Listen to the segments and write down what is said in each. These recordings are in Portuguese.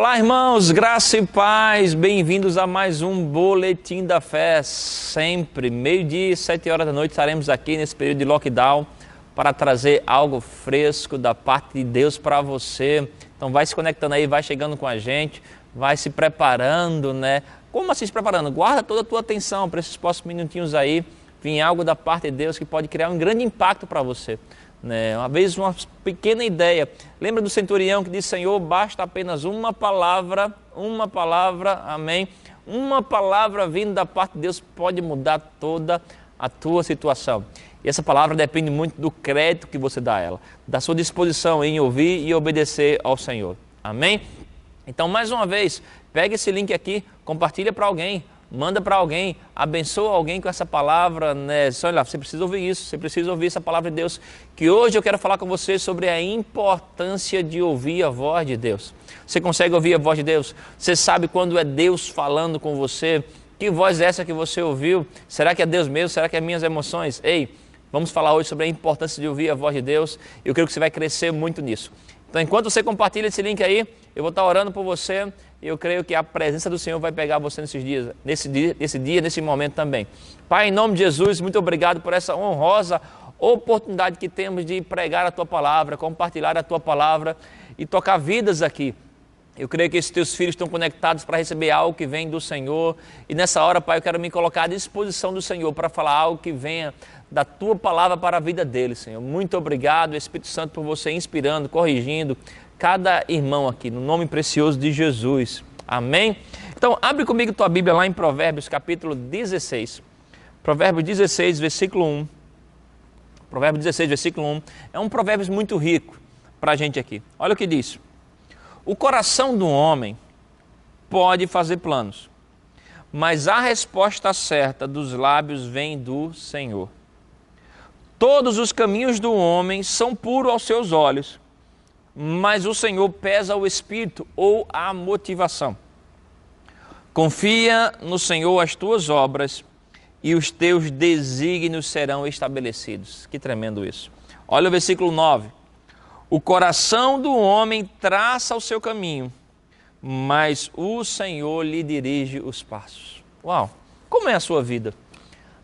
Olá, irmãos, graça e paz, bem-vindos a mais um Boletim da Fé. Sempre, meio-dia e 7 horas da noite, estaremos aqui nesse período de lockdown para trazer algo fresco da parte de Deus para você. Então vai se conectando aí, vai chegando com a gente, vai se preparando, né? Como assim se preparando? Guarda toda a tua atenção para esses próximos minutinhos aí, vir algo da parte de Deus que pode criar um grande impacto para você. Uma vez uma pequena ideia, lembra do centurião que disse: Senhor, basta apenas uma palavra, amém? Uma palavra vindo da parte de Deus pode mudar toda a tua situação. E essa palavra depende muito do crédito que você dá a ela, da sua disposição em ouvir e obedecer ao Senhor, amém? Então, mais uma vez, pega esse link aqui, compartilha para alguém, manda para alguém, abençoa alguém com essa palavra, né? Olha, você precisa ouvir isso, você precisa ouvir essa palavra de Deus, que hoje eu quero falar com você sobre a importância de ouvir a voz de Deus. Você consegue ouvir a voz de Deus? Você sabe quando é Deus falando com você? Que voz é essa que você ouviu? Será que é Deus mesmo? Será que é minhas emoções? Ei, vamos falar hoje sobre a importância de ouvir a voz de Deus. Eu creio que você vai crescer muito nisso. Então, enquanto você compartilha esse link aí, eu vou estar orando por você e eu creio que a presença do Senhor vai pegar você nesses dias, nesse momento também. Pai, em nome de Jesus, muito obrigado por essa honrosa oportunidade que temos de pregar a Tua Palavra, compartilhar a Tua Palavra e tocar vidas aqui. Eu creio que esses Teus filhos estão conectados para receber algo que vem do Senhor. E nessa hora, Pai, eu quero me colocar à disposição do Senhor para falar algo que venha da Tua Palavra para a vida deles, Senhor. Muito obrigado, Espírito Santo, por você inspirando, corrigindo cada irmão aqui, no nome precioso de Jesus. Amém? Então, abre comigo tua Bíblia lá em Provérbios, capítulo 16. Provérbios 16, versículo 1. Provérbios 16, versículo 1. É um provérbio muito rico para a gente aqui. Olha o que diz. O coração do homem pode fazer planos, mas a resposta certa dos lábios vem do Senhor. Todos os caminhos do homem são puros aos seus olhos, mas o Senhor pesa o espírito ou a motivação. Confia no Senhor as tuas obras e os teus desígnios serão estabelecidos. Que tremendo isso. Olha o versículo 9. O coração do homem traça o seu caminho, mas o Senhor lhe dirige os passos. Uau! Como é a sua vida?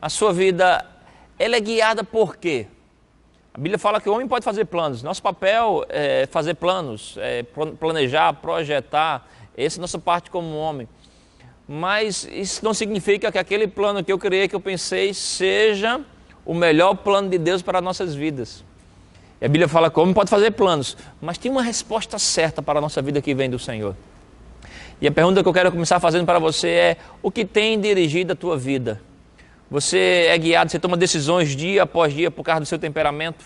A sua vida, ela é guiada por quê? A Bíblia fala que o homem pode fazer planos. Nosso papel é fazer planos, planejar, projetar. Essa é a nossa parte como homem. Mas isso não significa que aquele plano que eu criei, que eu pensei, seja o melhor plano de Deus para nossas vidas. E a Bíblia fala que o homem pode fazer planos, mas tem uma resposta certa para a nossa vida que vem do Senhor. E a pergunta que eu quero começar fazendo para você é: o que tem dirigido a tua vida? Você é guiado, você toma decisões dia após dia por causa do seu temperamento,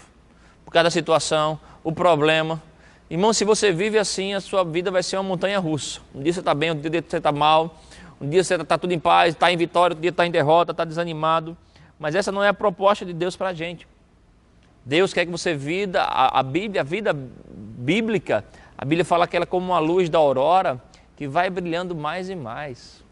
por causa da situação, o problema. Irmão, se você vive assim, a sua vida vai ser uma montanha russa. Um dia você está bem, outro dia você está mal, um dia você está tudo em paz, está em vitória, outro dia está em derrota, está desanimado. Mas essa não é a proposta de Deus para a gente. Deus quer que você viva a vida bíblica. A Bíblia fala que ela é como uma luz da aurora que vai brilhando mais e mais.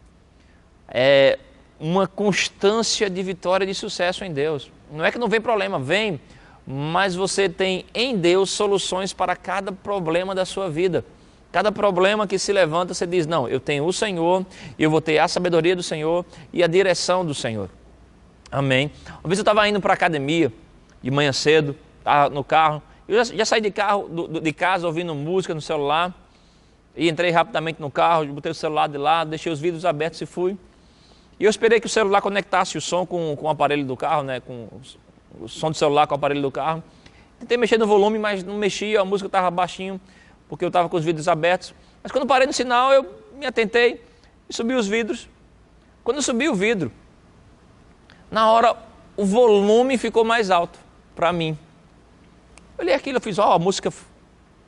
É uma constância de vitória e de sucesso em Deus. Não é que não vem problema, vem, mas você tem em Deus soluções para cada problema da sua vida. Cada problema que se levanta, você diz: não, eu tenho o Senhor, eu vou ter a sabedoria do Senhor e a direção do Senhor. Amém? Uma vez eu estava indo para a academia, de manhã cedo, estava no carro, eu já saí de casa ouvindo música no celular, e entrei rapidamente no carro, botei o celular de lado, deixei os vidros abertos e fui. E eu esperei que o celular conectasse o som com o aparelho do carro, né? Com o som do celular com o aparelho do carro. Tentei mexer no volume, mas não mexia, a música estava baixinho, porque eu estava com os vidros abertos. Mas quando parei no sinal, eu me atentei e subi os vidros. Quando eu subi o vidro, na hora o volume ficou mais alto para mim. Eu olhei aquilo, eu fiz, a música,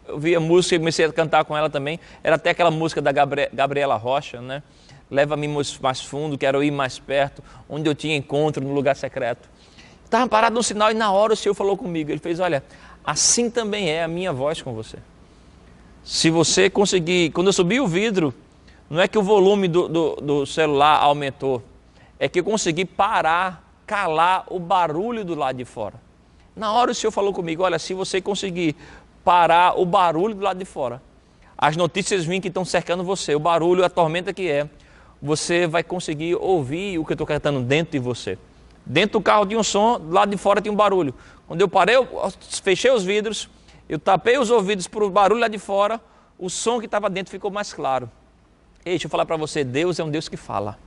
eu vi a música e comecei a cantar com ela também. Era até aquela música da Gabriela Rocha, né? Leva-me mais fundo, quero ir mais perto, onde eu tinha encontro no lugar secreto. Estava parado no sinal e na hora o Senhor falou comigo. Ele fez: olha, assim também é a minha voz com você. Se você conseguir, quando eu subi o vidro, não é que o volume do celular aumentou, é que eu consegui calar o barulho do lado de fora. Na hora o Senhor falou comigo: olha, se você conseguir parar o barulho do lado de fora, as notícias ruins que estão cercando você, o barulho, a tormenta que é, você vai conseguir ouvir o que eu estou cantando dentro de você. Dentro do carro tinha um som, do lado de fora tinha um barulho. Quando eu parei, eu fechei os vidros, eu tapei os ouvidos para o barulho lá de fora, o som que estava dentro ficou mais claro. Ei, deixa eu falar para você, Deus é um Deus que fala.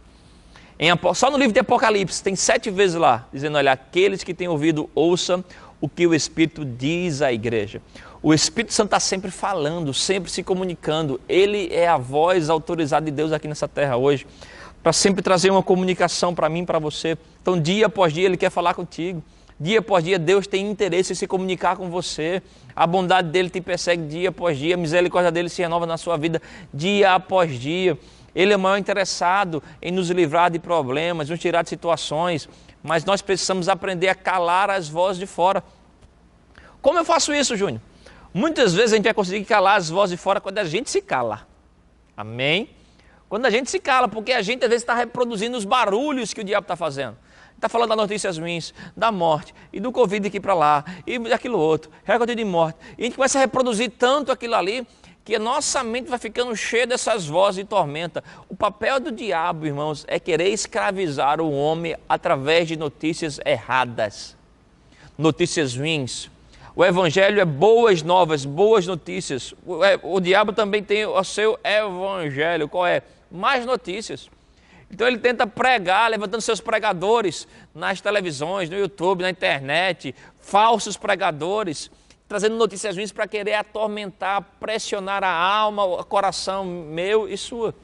Só no livro de Apocalipse, tem 7 vezes lá, dizendo, olha, aqueles que têm ouvido, ouçam o que o Espírito diz à igreja. O Espírito Santo está sempre falando, sempre se comunicando. Ele é a voz autorizada de Deus aqui nessa terra hoje, para sempre trazer uma comunicação para mim, para você. Então, dia após dia, Ele quer falar contigo. Dia após dia, Deus tem interesse em se comunicar com você. A bondade dEle te persegue dia após dia, a misericórdia dEle se renova na sua vida dia após dia. Ele é o maior interessado em nos livrar de problemas, nos tirar de situações, mas nós precisamos aprender a calar as vozes de fora. Como eu faço isso, Júnior? Muitas vezes a gente vai conseguir calar as vozes de fora quando a gente se cala. Amém? Quando a gente se cala, porque a gente às vezes está reproduzindo os barulhos que o diabo está fazendo. Está falando das notícias ruins, da morte, e do Covid aqui para lá, e daquilo outro, recorde de morte. E a gente começa a reproduzir tanto aquilo ali, que a nossa mente vai ficando cheia dessas vozes de tormenta. O papel do diabo, irmãos, é querer escravizar o homem através de notícias erradas, notícias ruins. O evangelho é boas novas, boas notícias. O diabo também tem o seu evangelho. Qual é? Mais notícias. Então ele tenta pregar, levantando seus pregadores nas televisões, no YouTube, na internet, falsos pregadores, trazendo notícias ruins para querer atormentar, pressionar a alma, o coração meu e sua.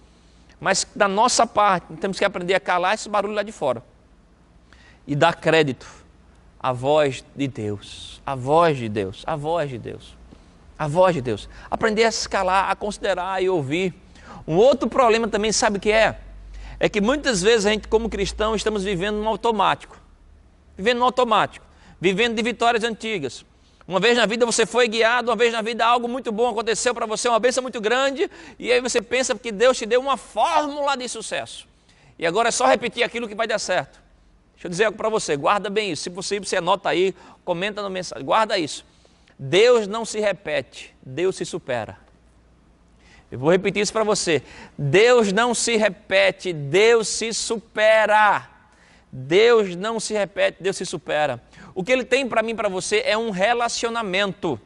Mas da nossa parte, temos que aprender a calar esse barulho lá de fora e dar crédito à voz de Deus, a voz de Deus, a voz de Deus, a voz de Deus. Aprender a se calar, a considerar e ouvir. Um outro problema também, sabe o que é? É que muitas vezes a gente, como cristão, estamos vivendo no automático. Vivendo de vitórias antigas. Uma vez na vida você foi guiado, uma vez na vida algo muito bom aconteceu para você, uma bênção muito grande, e aí você pensa que Deus te deu uma fórmula de sucesso. E agora é só repetir aquilo que vai dar certo. Deixa eu dizer algo para você, guarda bem isso. Se possível, você anota aí, comenta na mensagem, guarda isso. Deus não se repete, Deus se supera. Eu vou repetir isso para você. Deus não se repete, Deus se supera. Deus não se repete, Deus se supera. O que Ele tem para mim e para você é um relacionamento.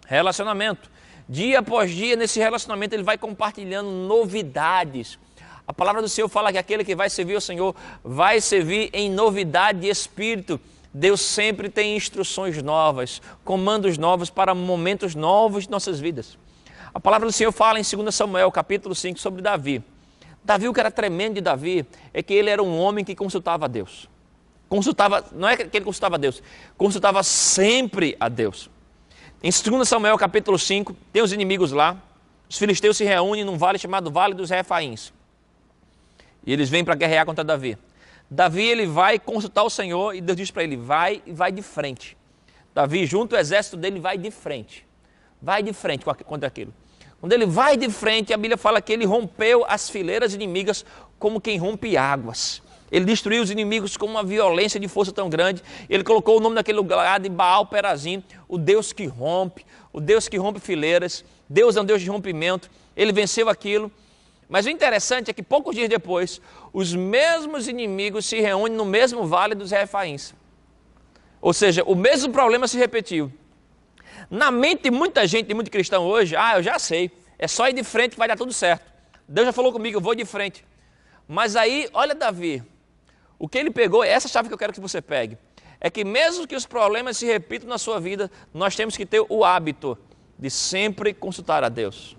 Relacionamento. Dia após dia, nesse relacionamento, Ele vai compartilhando novidades. A palavra do Senhor fala que aquele que vai servir ao Senhor vai servir em novidade de espírito. Deus sempre tem instruções novas, comandos novos para momentos novos de nossas vidas. A palavra do Senhor fala em 2 Samuel, capítulo 5, sobre Davi. Davi, o que era tremendo de Davi é que ele era um homem que consultava a Deus. Não é que ele consultava a Deus, consultava sempre a Deus. Em 2 Samuel, capítulo 5, tem os inimigos lá. Os filisteus se reúnem num vale chamado Vale dos Refaíns. E eles vêm para guerrear contra Davi. Davi, ele vai consultar o Senhor e Deus diz para ele, vai e vai de frente. Davi, junto ao exército dele, vai de frente. Vai de frente contra aquilo. Quando ele vai de frente, a Bíblia fala que ele rompeu as fileiras inimigas como quem rompe águas. Ele destruiu os inimigos com uma violência de força tão grande. Ele colocou o nome daquele lugar de Baal Perazim, o Deus que rompe fileiras. Deus é um Deus de rompimento. Ele venceu aquilo. Mas o interessante é que poucos dias depois, os mesmos inimigos se reúnem no mesmo vale dos Refaíns. Ou seja, o mesmo problema se repetiu. Na mente de muita gente, de muito cristão hoje, eu já sei, é só ir de frente que vai dar tudo certo. Deus já falou comigo, eu vou de frente. Mas aí, olha Davi, o que ele pegou, essa chave que eu quero que você pegue, é que mesmo que os problemas se repitam na sua vida, nós temos que ter o hábito de sempre consultar a Deus.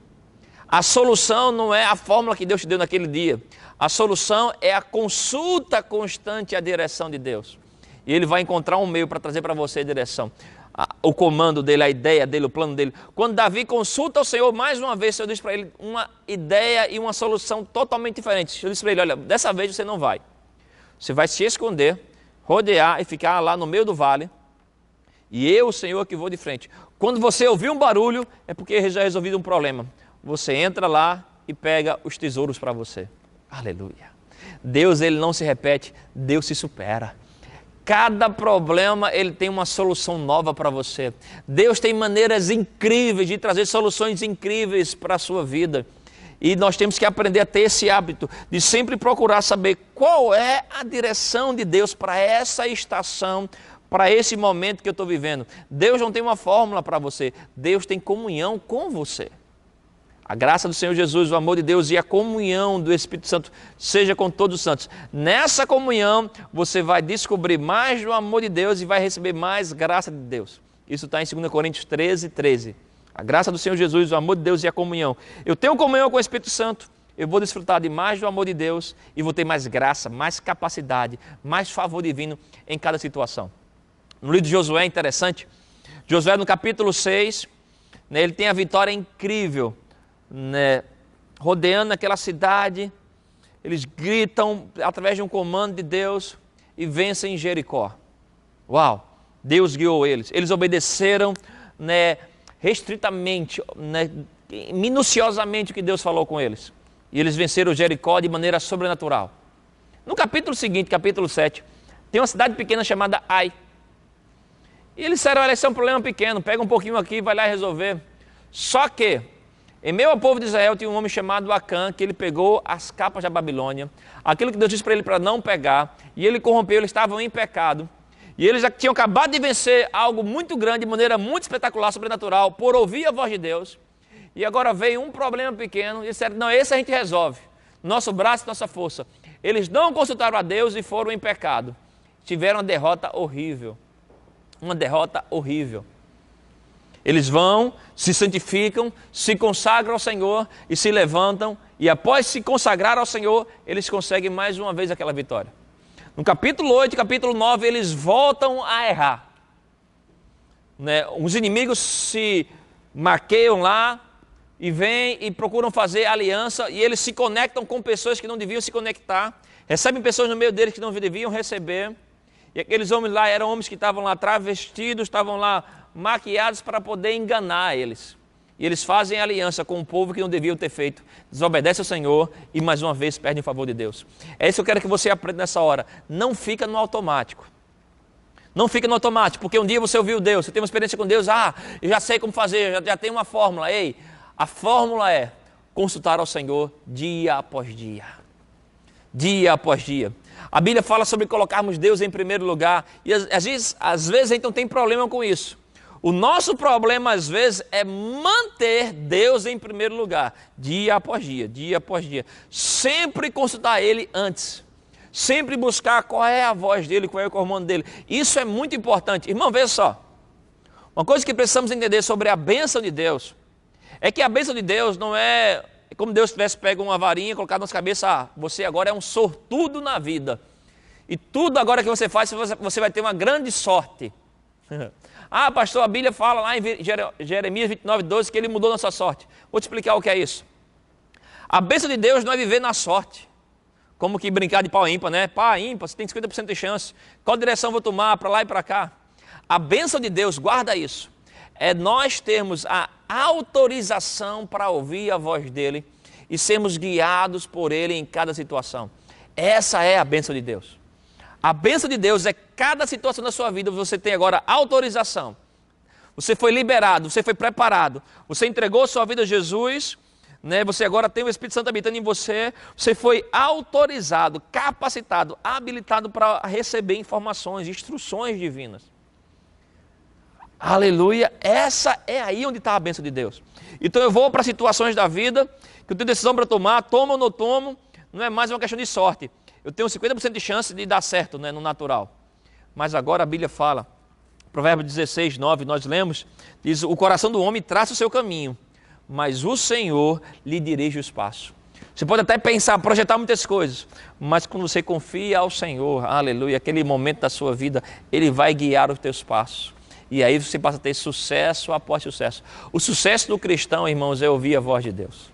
A solução não é a fórmula que Deus te deu naquele dia. A solução é a consulta constante à direção de Deus. E Ele vai encontrar um meio para trazer para você a direção. O comando dele, a ideia dele, o plano dele. Quando Davi consulta o Senhor, mais uma vez, o Senhor diz para ele uma ideia e uma solução totalmente diferente. O Senhor diz para ele, olha, dessa vez você não vai. Você vai se esconder, rodear e ficar lá no meio do vale. E eu, o Senhor, que vou de frente. Quando você ouvir um barulho, é porque já resolvido um problema. Você entra lá e pega os tesouros para você. Aleluia. Deus, Ele não se repete, Deus se supera. Cada problema, ele tem uma solução nova para você. Deus tem maneiras incríveis de trazer soluções incríveis para a sua vida. E nós temos que aprender a ter esse hábito de sempre procurar saber qual é a direção de Deus para essa estação, para esse momento que eu estou vivendo. Deus não tem uma fórmula para você, Deus tem comunhão com você. A graça do Senhor Jesus, o amor de Deus e a comunhão do Espírito Santo seja com todos os santos. Nessa comunhão, você vai descobrir mais do amor de Deus e vai receber mais graça de Deus. Isso está em 2 Coríntios 13, 13. A graça do Senhor Jesus, o amor de Deus e a comunhão. Eu tenho comunhão com o Espírito Santo, eu vou desfrutar de mais do amor de Deus e vou ter mais graça, mais capacidade, mais favor divino em cada situação. No livro de Josué é interessante. Josué no capítulo 6, né, ele tem a vitória incrível, né, rodeando aquela cidade. Eles gritam através de um comando de Deus e vencem Jericó. Uau! Deus guiou eles. Eles obedeceram, né, restritamente, né, minuciosamente o que Deus falou com eles. E eles venceram Jericó de maneira sobrenatural. No capítulo seguinte, capítulo 7, tem uma cidade pequena chamada Ai. E eles disseram, olha, esse é um problema pequeno, pega um pouquinho aqui e vai lá resolver. Só que, em meio ao povo de Israel, tinha um homem chamado Acã, que ele pegou as capas da Babilônia, aquilo que Deus disse para ele para não pegar, e ele corrompeu, eles estavam em pecado. E eles já tinham acabado de vencer algo muito grande, de maneira muito espetacular, sobrenatural, por ouvir a voz de Deus. E agora veio um problema pequeno, e disseram, não, esse a gente resolve, nosso braço e nossa força. Eles não consultaram a Deus e foram em pecado. Tiveram uma derrota horrível. Uma derrota horrível. Eles vão, se santificam, se consagram ao Senhor e se levantam. E após se consagrar ao Senhor, eles conseguem mais uma vez aquela vitória. No capítulo 8 e capítulo 9, eles voltam a errar. Né? Os inimigos se maqueiam lá e vêm e procuram fazer aliança. E eles se conectam com pessoas que não deviam se conectar. Recebem pessoas no meio deles que não deviam receber. E aqueles homens lá eram homens que estavam lá travestidos, estavam lá maquiados para poder enganar eles. E eles fazem aliança com um povo que não deviam ter feito. Desobedece ao Senhor e mais uma vez perdem o favor de Deus. É isso que eu quero que você aprenda nessa hora. Não fica no automático. Não fica no automático, porque um dia você ouviu Deus, você tem uma experiência com Deus, eu já sei como fazer, já tenho uma fórmula. Ei, a fórmula é consultar ao Senhor dia após dia. Dia após dia. A Bíblia fala sobre colocarmos Deus em primeiro lugar e às vezes a gente não tem problema com isso. O nosso problema às vezes é manter Deus em primeiro lugar, dia após dia, dia após dia. Sempre consultar Ele antes. Sempre buscar qual é a voz dEle, qual é o comando dEle. Isso é muito importante. Irmão, veja só. Uma coisa que precisamos entender sobre a bênção de Deus é que a bênção de Deus não é como Deus tivesse pego uma varinha e colocado na nossa cabeça, você agora é um sortudo na vida. E tudo agora que você faz, você vai ter uma grande sorte. Pastor, a Bíblia fala lá em Jeremias 29, 12 que Ele mudou nossa sorte. Vou te explicar o que é isso. A bênção de Deus não é viver na sorte. Como que brincar de pau ímpar, né? Pau ímpar, você tem 50% de chance. Qual direção vou tomar, para lá e para cá? A bênção de Deus, guarda isso. É nós termos a autorização para ouvir a voz dEle e sermos guiados por Ele em cada situação. Essa é a bênção de Deus. A bênção de Deus é cada situação da sua vida, você tem agora autorização. Você foi liberado, você foi preparado, você entregou sua vida a Jesus, né? Você agora tem o Espírito Santo habitando em você, você foi autorizado, capacitado, habilitado para receber informações, instruções divinas. Aleluia, essa é aí onde está a bênção de Deus. Então eu vou para situações da vida, que eu tenho decisão para tomar, tomo ou não tomo, não é mais uma questão de sorte. Eu tenho 50% de chance de dar certo, né, no natural. Mas agora a Bíblia fala, Provérbios 16, 9, nós lemos, diz, o coração do homem traça o seu caminho, mas o Senhor lhe dirige os passos. Você pode até pensar, projetar muitas coisas, mas quando você confia ao Senhor, aleluia, aquele momento da sua vida, Ele vai guiar os teus passos. E aí você passa a ter sucesso após sucesso. O sucesso do cristão, irmãos, é ouvir a voz de Deus.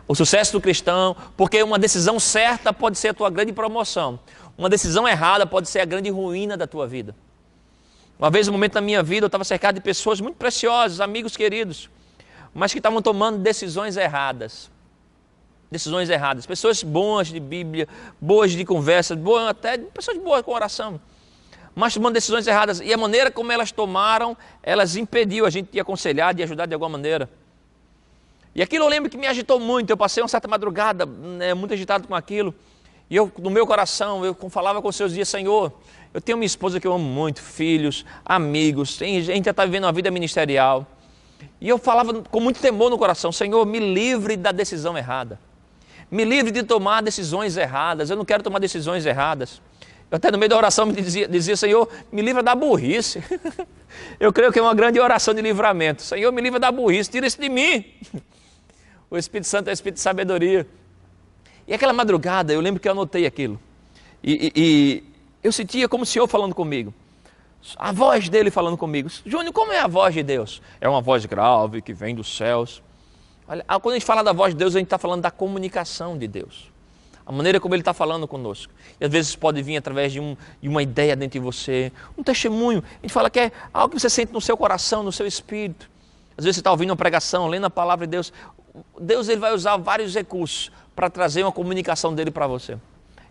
O sucesso do cristão, porque uma decisão certa pode ser a tua grande promoção. Uma decisão errada pode ser a grande ruína da tua vida. Uma vez, um momento da minha vida, eu estava cercado de pessoas muito preciosas, amigos queridos, mas que estavam tomando decisões erradas. Decisões erradas. Pessoas boas de Bíblia, boas de conversa, boas, até pessoas boas com oração. mas tomando decisões erradas. E a maneira como elas tomaram, elas impediu a gente de aconselhar, de ajudar de alguma maneira. E aquilo eu lembro que me agitou muito. Eu passei uma certa madrugada, muito agitado com aquilo. E eu, no meu coração, eu falava com os seus dias: Senhor, eu tenho uma esposa que eu amo muito, filhos, amigos, a gente já está vivendo uma vida ministerial. E eu falava com muito temor no coração: Senhor, me livre da decisão errada. Me livre de tomar decisões erradas. Eu não quero tomar decisões erradas. Eu até no meio da oração me dizia: Senhor, me livra da burrice. Eu creio que é uma grande oração de livramento. Senhor, me livra da burrice, tira isso de mim. O Espírito Santo é o Espírito de sabedoria. E aquela madrugada, eu lembro que eu anotei aquilo. E eu sentia como o Senhor falando comigo. A voz dele falando comigo. Júnior, como é a voz de Deus? É uma voz grave que vem dos céus. Olha, quando a gente fala da voz de Deus, a gente está falando da comunicação de Deus. A maneira como Ele está falando conosco. E às vezes pode vir através de uma ideia dentro de você, um testemunho. A gente fala que é algo que você sente no seu coração, no seu espírito. Às vezes você está ouvindo uma pregação, lendo a palavra de Deus. Deus ele vai usar vários recursos para trazer uma comunicação dele para você.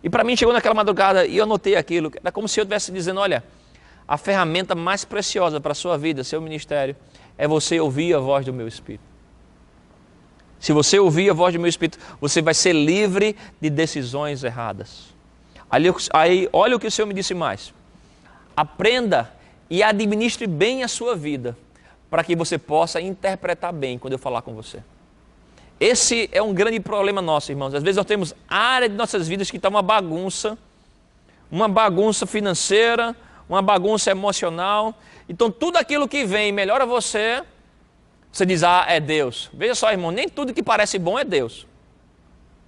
E para mim chegou naquela madrugada e eu anotei aquilo. Era como se eu estivesse dizendo: olha, a ferramenta mais preciosa para a sua vida, seu ministério, é você ouvir a voz do meu Espírito. Se você ouvir a voz do meu Espírito, você vai ser livre de decisões erradas. Aí olha o que o Senhor me disse mais. Aprenda e administre bem a sua vida, para que você possa interpretar bem quando eu falar com você. Esse é um grande problema nosso, irmãos. Às vezes nós temos área de nossas vidas que está uma bagunça financeira, uma bagunça emocional. Então tudo aquilo que vem melhora você, você diz: ah, é Deus. Veja só, irmão, nem tudo que parece bom é Deus.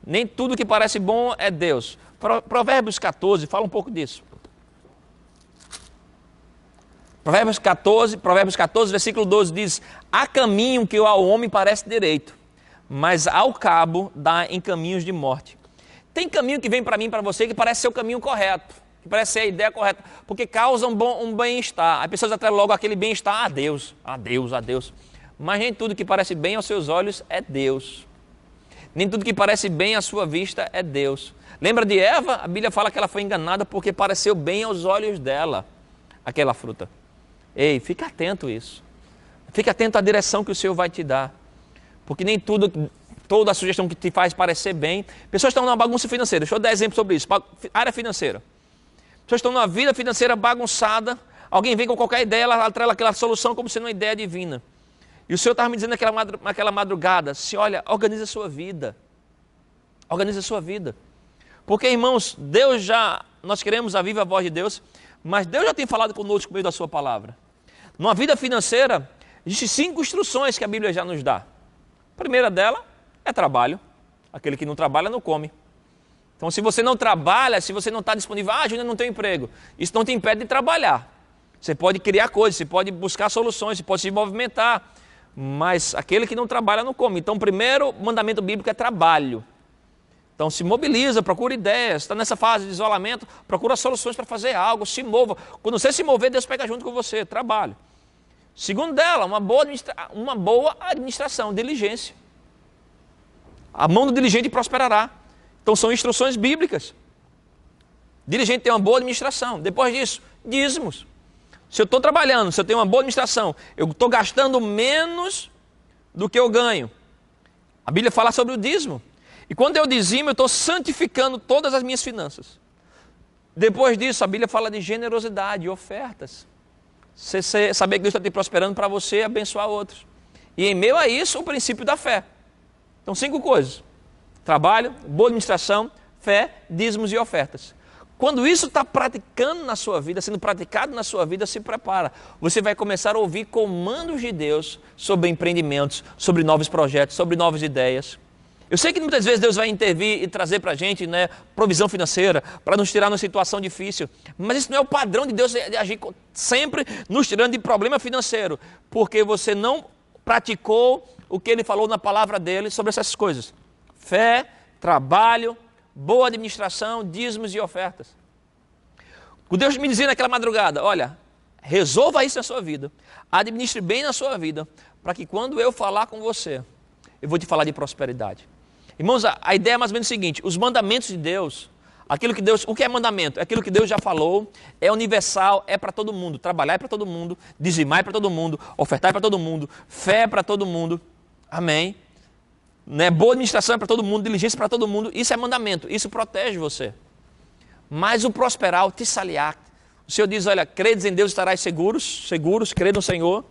Nem tudo que parece bom é Deus. Provérbios 14, fala um pouco disso. Provérbios 14, versículo 12 diz: há caminho que ao homem parece direito, mas ao cabo dá em caminhos de morte. Tem caminho que vem para mim e para você que parece ser o caminho correto, que parece ser a ideia correta, porque causa um bem-estar. As pessoas até logo aquele bem-estar: a Deus, a Deus, a Deus. Mas nem tudo que parece bem aos seus olhos é Deus. Nem tudo que parece bem à sua vista é Deus. Lembra de Eva? A Bíblia fala que ela foi enganada porque pareceu bem aos olhos dela aquela fruta. Ei, fica atento a isso. Fica atento à direção que o Senhor vai te dar. Porque nem toda a sugestão que te faz parecer bem. Pessoas estão numa bagunça financeira. Deixa eu dar exemplo sobre isso. Área financeira. Pessoas estão numa vida financeira bagunçada. Alguém vem com qualquer ideia, ela atrela aquela solução como sendo uma ideia divina. E o Senhor estava me dizendo naquela madrugada: assim, olha, organiza a sua vida. Organiza a sua vida. Porque, irmãos, nós queremos a viva voz de Deus, mas Deus já tem falado conosco por meio da sua palavra. Numa vida financeira, existem 5 instruções que a Bíblia já nos dá. A primeira dela é trabalho. Aquele que não trabalha não come. Então, se você não trabalha, se você não está disponível: ah, Júnior, não tem emprego. Isso não te impede de trabalhar. Você pode criar coisas, você pode buscar soluções, você pode se movimentar. Mas aquele que não trabalha não come. Então, o primeiro mandamento bíblico é trabalho. Então, se mobiliza, procura ideias. Está nessa fase de isolamento, procura soluções para fazer algo, se mova. Quando você se mover, Deus pega junto com você, trabalho. Segundo dela, uma boa administração, diligência. A mão do diligente prosperará. Então, são instruções bíblicas. Diligente tem uma boa administração. Depois disso, dízimos. Se eu estou trabalhando, se eu tenho uma boa administração, eu estou gastando menos do que eu ganho. A Bíblia fala sobre o dízimo. E quando eu dizimo, eu estou santificando todas as minhas finanças. Depois disso, a Bíblia fala de generosidade, ofertas. Você saber que Deus está te prosperando para você abençoar outros. E em meio a isso, o princípio da fé. Então, 5 coisas: trabalho, boa administração, fé, dízimos e ofertas. Quando isso está praticando na sua vida, sendo praticado na sua vida, se prepara. Você vai começar a ouvir comandos de Deus sobre empreendimentos, sobre novos projetos, sobre novas ideias. Eu sei que muitas vezes Deus vai intervir e trazer para a gente, provisão financeira, para nos tirar numa situação difícil. Mas isso não é o padrão de Deus de agir sempre nos tirando de problema financeiro, porque você não praticou o que Ele falou na palavra dEle sobre essas coisas: fé, trabalho, boa administração, dízimos e ofertas. O Deus me dizia naquela madrugada: olha, resolva isso na sua vida, administre bem na sua vida, para que quando eu falar com você, eu vou te falar de prosperidade. Irmãos, a ideia é mais ou menos o seguinte: os mandamentos de Deus, Aquilo que Deus, o que é mandamento? É aquilo que Deus já falou, é universal, é para todo mundo. Trabalhar é para todo mundo, dizimar é para todo mundo, ofertar é para todo mundo, fé é para todo mundo. Amém? Né? Boa administração é para todo mundo, diligência para todo mundo. Isso é mandamento, isso protege você. Mas o prosperar, o tissaliar, o Senhor diz, olha, credes em Deus estarás seguros, crede no Senhor,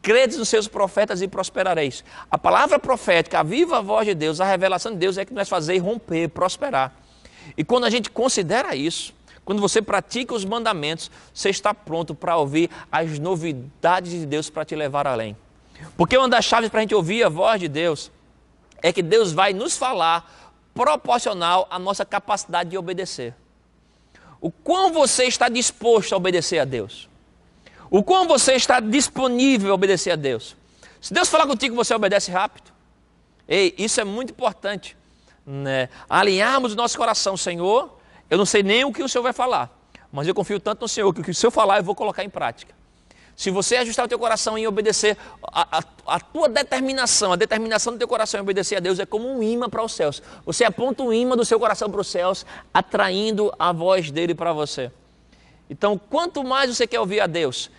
credes nos seus profetas e prosperareis. A palavra profética, a viva voz de Deus, a revelação de Deus é que nos faz romper, prosperar. E quando a gente considera isso, quando você pratica os mandamentos, você está pronto para ouvir as novidades de Deus para te levar além. Porque uma das chaves para a gente ouvir a voz de Deus é que Deus vai nos falar proporcional à nossa capacidade de obedecer. O quão você está disposto a obedecer a Deus? O quão você está disponível a obedecer a Deus? Se Deus falar contigo, você obedece rápido. Ei, isso é muito importante, né? Alinharmos o nosso coração, Senhor, eu não sei nem o que o Senhor vai falar, mas eu confio tanto no Senhor, que o que o Senhor falar eu vou colocar em prática. Se você ajustar o teu coração em obedecer, a tua determinação, a determinação do teu coração em obedecer a Deus é como um imã para os céus. Você aponta um imã do seu coração para os céus, atraindo a voz dele para você. Então, quanto mais você quer ouvir a Deus,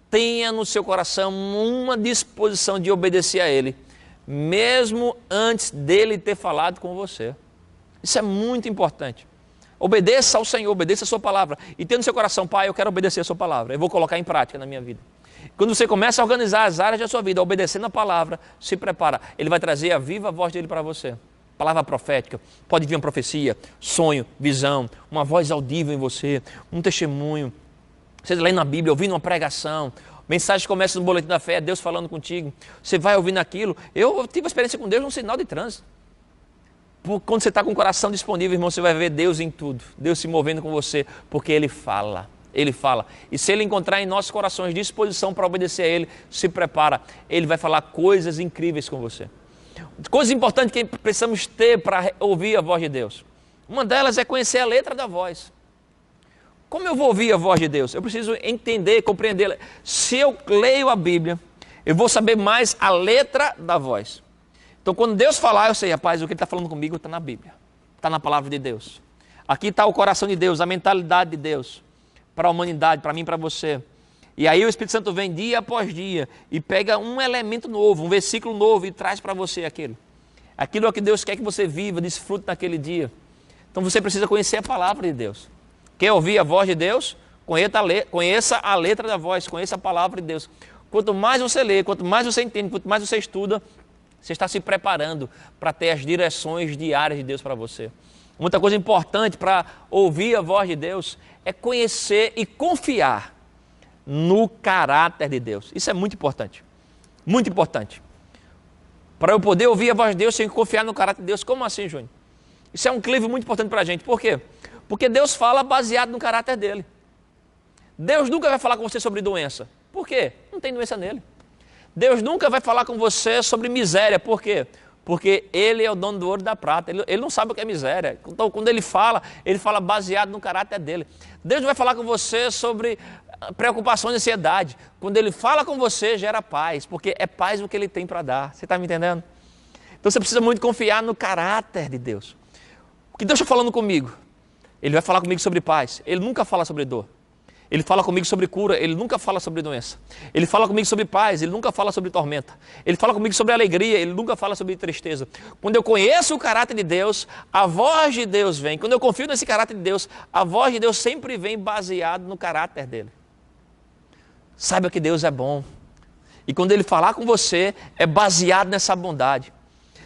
tenha no seu coração uma disposição de obedecer a ele, mesmo antes dele ter falado com você. Isso é muito importante. Obedeça ao Senhor, obedeça a sua palavra. E tenha no seu coração, Pai, eu quero obedecer a sua palavra. Eu vou colocar em prática na minha vida. Quando você começa a organizar as áreas da sua vida, obedecendo a palavra, se prepara. Ele vai trazer a viva voz dele para você. Palavra profética, pode vir uma profecia, sonho, visão, uma voz audível em você, um testemunho. Você lê na Bíblia, ouvindo uma pregação, mensagem começa no boletim da fé, é Deus falando contigo. Você vai ouvindo aquilo. Eu tive uma experiência com Deus num sinal de trânsito. Quando você está com o coração disponível, irmão, você vai ver Deus em tudo. Deus se movendo com você, porque Ele fala. Ele fala. E se Ele encontrar em nossos corações disposição para obedecer a Ele, se prepara. Ele vai falar coisas incríveis com você. Coisas importantes que precisamos ter para ouvir a voz de Deus. Uma delas é conhecer a letra da voz. Como eu vou ouvir a voz de Deus? Eu preciso entender, compreender. Se eu leio a Bíblia, eu vou saber mais a letra da voz. Então, quando Deus falar, eu sei, rapaz, o que Ele está falando comigo está na Bíblia. Está na palavra de Deus. Aqui está o coração de Deus, a mentalidade de Deus. Para a humanidade, para mim e para você. E aí o Espírito Santo vem dia após dia e pega um elemento novo, um versículo novo e traz para você aquilo. Aquilo é o que Deus quer que você viva, desfrute naquele dia. Então você precisa conhecer a palavra de Deus. Quer ouvir a voz de Deus? Conheça a letra da voz, conheça a palavra de Deus. Quanto mais você lê, quanto mais você entende, quanto mais você estuda, você está se preparando para ter as direções diárias de Deus para você. Muita coisa importante para ouvir a voz de Deus é conhecer e confiar no caráter de Deus. Isso é muito importante. Muito importante. Para eu poder ouvir a voz de Deus, eu tenho que confiar no caráter de Deus. Como assim, Júnior? Isso é um clive muito importante para a gente. Por quê? Porque Deus fala baseado no caráter dele. Deus nunca vai falar com você sobre doença. Por quê? Não tem doença nele. Deus nunca vai falar com você sobre miséria. Por quê? Porque Ele é o dono do ouro e da prata. Ele não sabe o que é miséria. Então, quando Ele fala baseado no caráter dele. Deus não vai falar com você sobre preocupação e ansiedade. Quando Ele fala com você, gera paz. Porque é paz o que Ele tem para dar. Você está me entendendo? Então, você precisa muito confiar no caráter de Deus. O que Deus está falando comigo? Ele vai falar comigo sobre paz. Ele nunca fala sobre dor. Ele fala comigo sobre cura, Ele nunca fala sobre doença. Ele fala comigo sobre paz, Ele nunca fala sobre tormenta. Ele fala comigo sobre alegria, Ele nunca fala sobre tristeza. Quando eu conheço o caráter de Deus, a voz de Deus vem. Quando eu confio nesse caráter de Deus, a voz de Deus sempre vem baseado no caráter dele. Saiba que Deus é bom. E quando Ele falar com você, é baseado nessa bondade.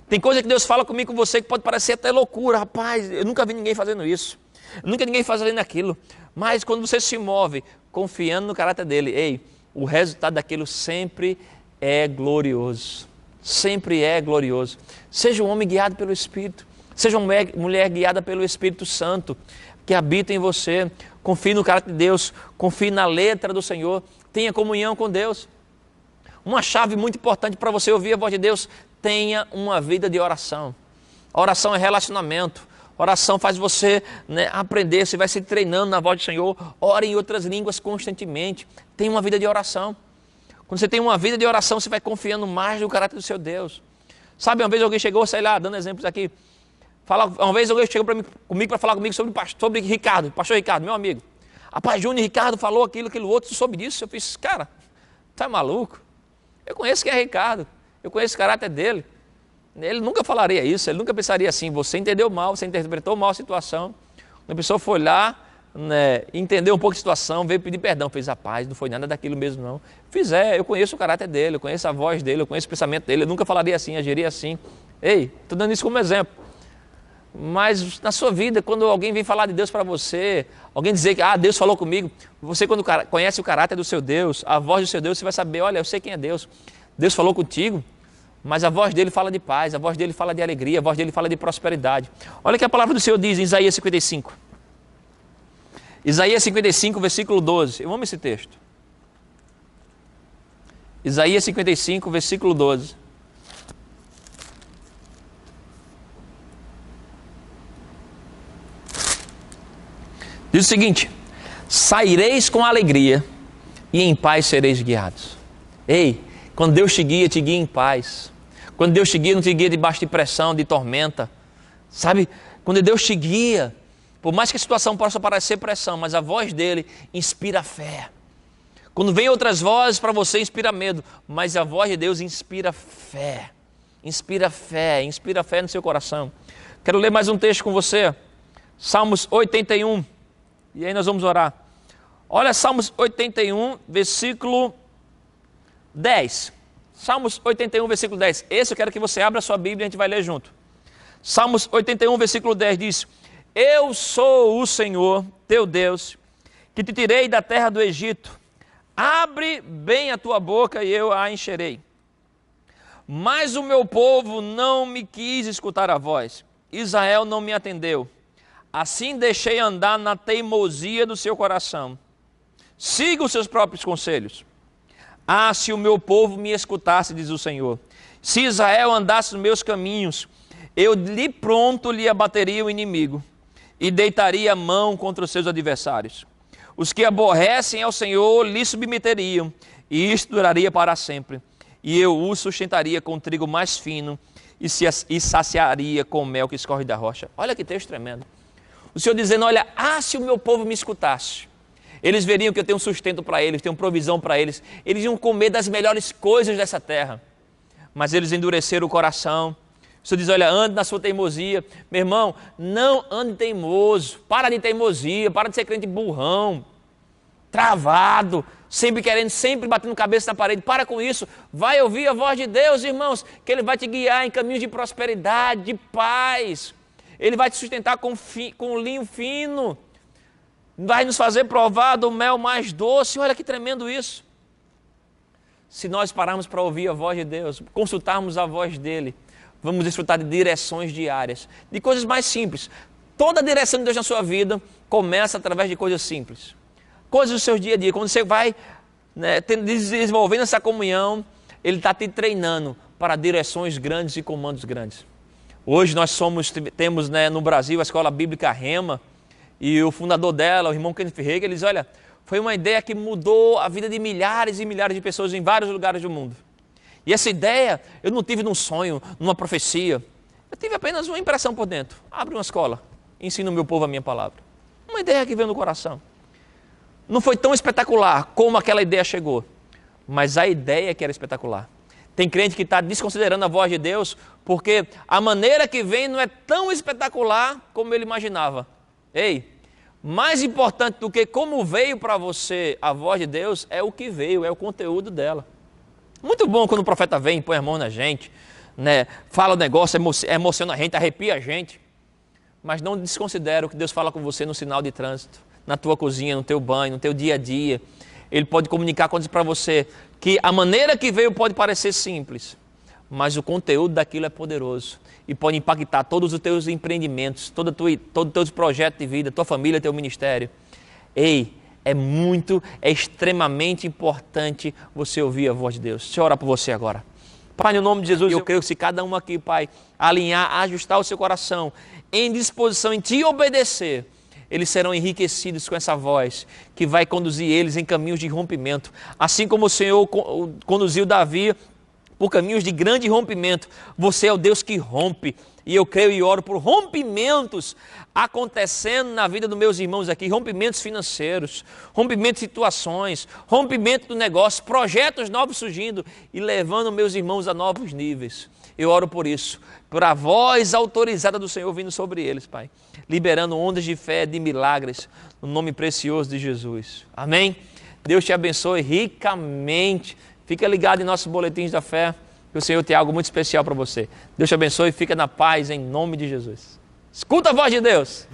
Tem coisa que Deus fala comigo, com você, que pode parecer até loucura. Rapaz, eu nunca vi ninguém fazendo isso. Nunca ninguém fazendo aquilo. Mas quando você se move confiando no caráter dele, ei, o resultado daquilo sempre é glorioso. Sempre é glorioso. Seja um homem guiado pelo Espírito. Seja uma mulher guiada pelo Espírito Santo que habita em você. Confie no caráter de Deus. Confie na letra do Senhor. Tenha comunhão com Deus. Uma chave muito importante para você ouvir a voz de Deus: tenha uma vida de oração. A oração é relacionamento. Oração faz você aprender, você vai se treinando na voz do Senhor. Ore em outras línguas constantemente. Tenha uma vida de oração. Quando você tem uma vida de oração, você vai confiando mais no caráter do seu Deus. Sabe, uma vez alguém chegou, sei lá, dando exemplos aqui. Uma vez alguém chegou comigo para falar comigo sobre Ricardo, pastor Ricardo, meu amigo. Rapaz, Júnior Ricardo falou aquilo outro, soube disso. Eu fiz, cara, tá maluco? Eu conheço quem é Ricardo, eu conheço o caráter dele. Ele nunca falaria isso, ele nunca pensaria assim. Você entendeu mal, você interpretou mal a situação. A pessoa foi lá, né, entendeu um pouco a situação, veio pedir perdão. Fez, rapaz, não foi nada daquilo mesmo não. Eu conheço o caráter dele, eu conheço a voz dele, eu conheço o pensamento dele. Eu nunca falaria assim, agiria assim. Ei, estou dando isso como exemplo. Mas na sua vida, quando alguém vem falar de Deus para você, alguém dizer que Deus falou comigo, você quando conhece o caráter do seu Deus, a voz do seu Deus, você vai saber, olha, eu sei quem é Deus. Deus falou contigo, mas a voz dele fala de paz, a voz dele fala de alegria, a voz dele fala de prosperidade. Olha o que a palavra do Senhor diz em Isaías 55. Isaías 55, versículo 12. Eu amo esse texto. Isaías 55, versículo 12. Diz o seguinte: saireis com alegria e em paz sereis guiados. Ei, quando Deus te guia em paz. Quando Deus te guia, não te guia debaixo de pressão, de tormenta. Sabe? Quando Deus te guia, por mais que a situação possa parecer pressão, mas a voz dele inspira fé. Quando vem outras vozes para você, inspira medo, mas a voz de Deus inspira fé. Inspira fé no seu coração. Quero ler mais um texto com você. Salmos 81. E aí nós vamos orar. Olha Salmos 81, versículo 10. Salmos 81, versículo 10. Esse eu quero que você abra a sua Bíblia e a gente vai ler junto. Salmos 81, versículo 10 diz: eu sou o Senhor, teu Deus, que te tirei da terra do Egito. Abre bem a tua boca e eu a encherei. Mas o meu povo não me quis escutar a voz. Israel não me atendeu. Assim deixei andar na teimosia do seu coração. Siga os seus próprios conselhos. Se o meu povo me escutasse, diz o Senhor. Se Israel andasse nos meus caminhos, eu de pronto lhe abateria o inimigo e deitaria a mão contra os seus adversários. Os que aborrecem ao Senhor lhe submeteriam, e isto duraria para sempre. E eu o sustentaria com trigo mais fino e saciaria com mel que escorre da rocha. Olha que texto tremendo. O Senhor dizendo, olha, se o meu povo me escutasse, eles veriam que eu tenho sustento para eles, tenho provisão para eles, eles iam comer das melhores coisas dessa terra. Mas eles endureceram o coração. O Senhor diz, olha, ande na sua teimosia. Meu irmão, não ande teimoso, para de teimosia, para de ser crente burrão, travado, sempre querendo, sempre batendo cabeça na parede. Para com isso, vai ouvir a voz de Deus, irmãos, que Ele vai te guiar em caminhos de prosperidade, de paz. Ele vai te sustentar com linho fino, vai nos fazer provar do mel mais doce. Olha que tremendo isso. Se nós pararmos para ouvir a voz de Deus, consultarmos a voz dEle, vamos desfrutar de direções diárias, de coisas mais simples. Toda a direção de Deus na sua vida começa através de coisas simples. Coisas do seu dia a dia. Quando você vai desenvolvendo essa comunhão, Ele está te treinando para direções grandes e comandos grandes. Hoje nós temos no Brasil a Escola Bíblica Rema, e o fundador dela, o irmão Kenneth Hagin, ele diz, olha, foi uma ideia que mudou a vida de milhares e milhares de pessoas em vários lugares do mundo. E essa ideia eu não tive num sonho, numa profecia, eu tive apenas uma impressão por dentro. Abre uma escola, ensina o meu povo a minha palavra. Uma ideia que veio no coração. Não foi tão espetacular como aquela ideia chegou, mas a ideia que era espetacular. Tem crente que está desconsiderando a voz de Deus, porque a maneira que vem não é tão espetacular como ele imaginava. Ei, mais importante do que como veio para você a voz de Deus, é o que veio, é o conteúdo dela. Muito bom quando o profeta vem, põe a mão na gente, fala o negócio, emociona a gente, arrepia a gente. Mas não desconsidera o que Deus fala com você no sinal de trânsito, na tua cozinha, no teu banho, no teu dia a dia. Ele pode comunicar coisas para você que a maneira que veio pode parecer simples, mas o conteúdo daquilo é poderoso e pode impactar todos os teus empreendimentos, todos os teus projetos de vida, tua família, teu ministério. Ei, é extremamente importante você ouvir a voz de Deus. Deixa eu orar por você agora. Pai, no nome de Jesus, eu creio que se cada um aqui, Pai, alinhar, ajustar o seu coração em disposição em te obedecer, eles serão enriquecidos com essa voz que vai conduzir eles em caminhos de rompimento. Assim como o Senhor conduziu Davi por caminhos de grande rompimento. Você é o Deus que rompe. E eu creio e oro por rompimentos acontecendo na vida dos meus irmãos aqui, rompimentos financeiros, rompimentos de situações, rompimento do negócio, projetos novos surgindo e levando meus irmãos a novos níveis. Eu oro por isso, por a voz autorizada do Senhor vindo sobre eles, Pai, liberando ondas de fé, de milagres, no nome precioso de Jesus. Amém? Deus te abençoe ricamente. Fica ligado em nossos boletins da fé, que o Senhor tem algo muito especial para você. Deus te abençoe e fica na paz em nome de Jesus. Escuta a voz de Deus.